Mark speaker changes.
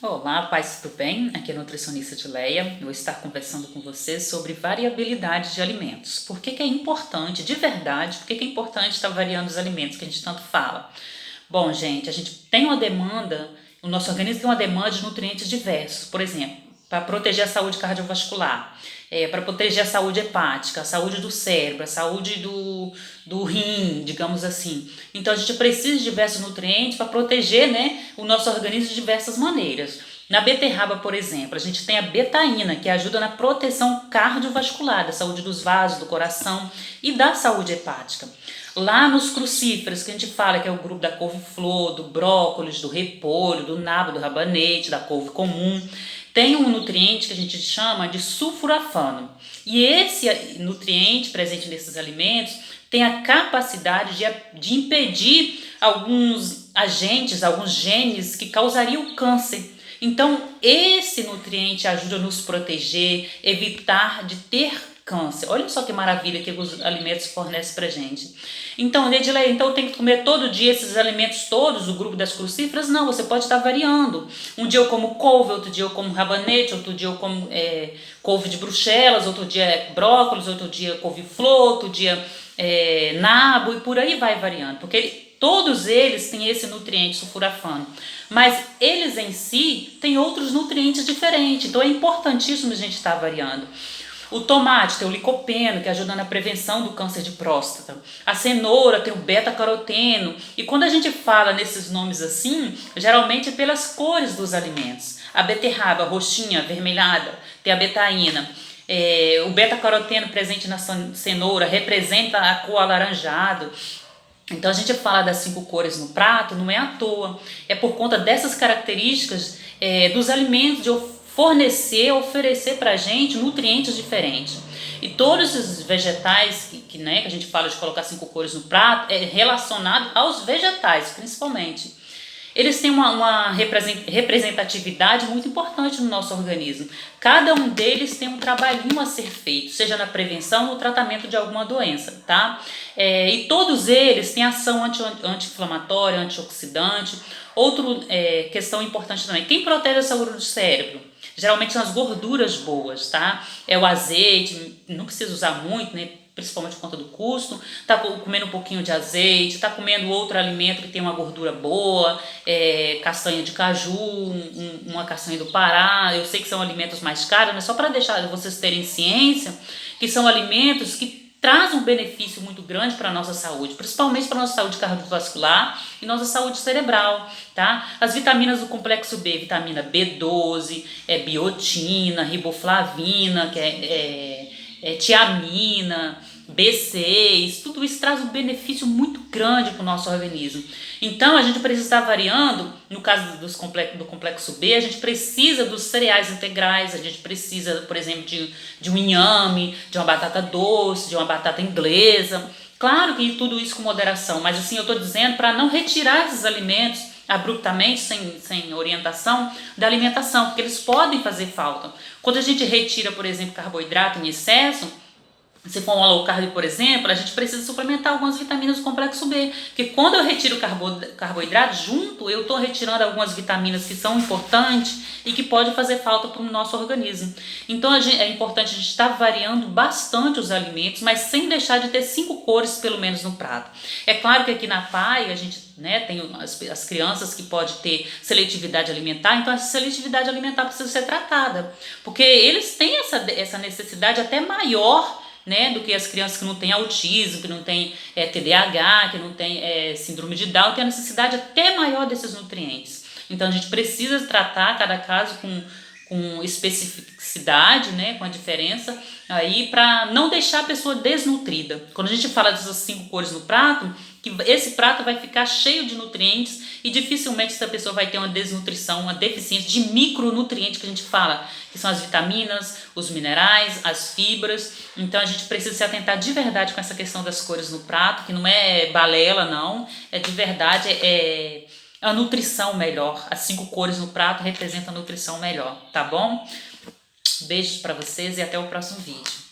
Speaker 1: Olá, paz, tudo bem? Aqui é a nutricionista Dileia. Eu vou estar conversando com você sobre variabilidade de alimentos. Por que é importante, de verdade, por que é importante estar variando os alimentos que a gente tanto fala? Bom, gente, a gente tem uma demanda, o nosso organismo tem uma demanda de nutrientes diversos. Por exemplo, para proteger a saúde cardiovascular, para proteger a saúde hepática, a saúde do cérebro, a saúde do rim, digamos assim. Então a gente precisa de diversos nutrientes para proteger, né, o nosso organismo de diversas maneiras. Na beterraba, por exemplo, a gente tem a betaína, que ajuda na proteção cardiovascular, da saúde dos vasos, do coração e da saúde hepática. Lá nos crucíferos, que a gente fala que é o grupo da couve-flor, do brócolis, do repolho, do nabo, do rabanete, da couve comum, tem um nutriente que a gente chama de sulforafano. E esse nutriente presente nesses alimentos tem a capacidade de impedir alguns agentes, alguns genes que causariam câncer. Então, esse nutriente ajuda a nos proteger, evitar de ter câncer. Olha só que maravilha que os alimentos fornecem pra gente. Então, Edileia, então eu tenho que comer todo dia esses alimentos todos, o grupo das crucíferas? Não, você pode estar variando. Um dia eu como couve, outro dia eu como rabanete, outro dia eu como couve de Bruxelas, outro dia brócolis, outro dia couve-flor, outro dia nabo e por aí vai variando, porque todos eles têm esse nutriente sulforafano, mas eles em si têm outros nutrientes diferentes, então é importantíssimo a gente estar variando. O tomate tem o licopeno, que ajuda na prevenção do câncer de próstata. A cenoura tem o beta-caroteno. E quando a gente fala nesses nomes assim, geralmente é pelas cores dos alimentos. A beterraba, roxinha, avermelhada, tem a betaína. O beta-caroteno presente na cenoura representa a cor alaranjado. Então a gente fala das 5 cores no prato, não é à toa. É por conta dessas características dos alimentos, de fornecer, oferecer para a gente nutrientes diferentes. E todos esses vegetais que a gente fala de colocar 5 cores no prato, é relacionado aos vegetais, principalmente. Eles têm uma representatividade muito importante no nosso organismo. Cada um deles tem um trabalhinho a ser feito, seja na prevenção ou no tratamento de alguma doença, tá? E todos eles têm ação anti-inflamatória, antioxidante. Outra questão importante também, quem protege a saúde do cérebro? Geralmente são as gorduras boas, tá? É o azeite, não precisa usar muito, né? Principalmente por conta do custo, tá comendo um pouquinho de azeite, tá comendo outro alimento que tem uma gordura boa, castanha de caju, uma castanha do Pará. Eu sei que são alimentos mais caros, mas só para deixar vocês terem ciência que são alimentos que trazem um benefício muito grande para a nossa saúde, principalmente para a nossa saúde cardiovascular e nossa saúde cerebral, tá? As vitaminas do complexo B, vitamina B12, biotina, riboflavina, que tiamina, B6, tudo isso traz um benefício muito grande para o nosso organismo. Então a gente precisa estar variando, no caso do complexo B, a gente precisa dos cereais integrais, a gente precisa, por exemplo, de um inhame, de uma batata doce, de uma batata inglesa. Claro que tudo isso com moderação, mas assim eu estou dizendo para não retirar esses alimentos abruptamente, sem orientação da alimentação, porque eles podem fazer falta. Quando a gente retira, por exemplo, carboidrato em excesso, se for um low carb, por exemplo, a gente precisa suplementar algumas vitaminas do complexo B, porque quando eu retiro carboidrato junto, eu estou retirando algumas vitaminas que são importantes e que podem fazer falta para o nosso organismo. Então é importante a gente estar variando bastante os alimentos, mas sem deixar de ter 5 cores pelo menos no prato. É claro que aqui na PAI a gente tem as crianças que podem ter seletividade alimentar, então essa seletividade alimentar precisa ser tratada, porque eles têm essa necessidade até maior, do que as crianças que não têm autismo, que não têm TDAH, que não têm síndrome de Down, tem a necessidade até maior desses nutrientes. Então a gente precisa tratar cada caso com especificidade, com a diferença, aí para não deixar a pessoa desnutrida. Quando a gente fala dessas 5 cores no prato, que esse prato vai ficar cheio de nutrientes e dificilmente essa pessoa vai ter uma desnutrição, uma deficiência de micronutrientes que a gente fala, que são as vitaminas, os minerais, as fibras. Então a gente precisa se atentar de verdade com essa questão das cores no prato, que não é balela não, é de verdade, a nutrição melhor. As 5 cores no prato representam a nutrição melhor, tá bom? Beijos para vocês e até o próximo vídeo.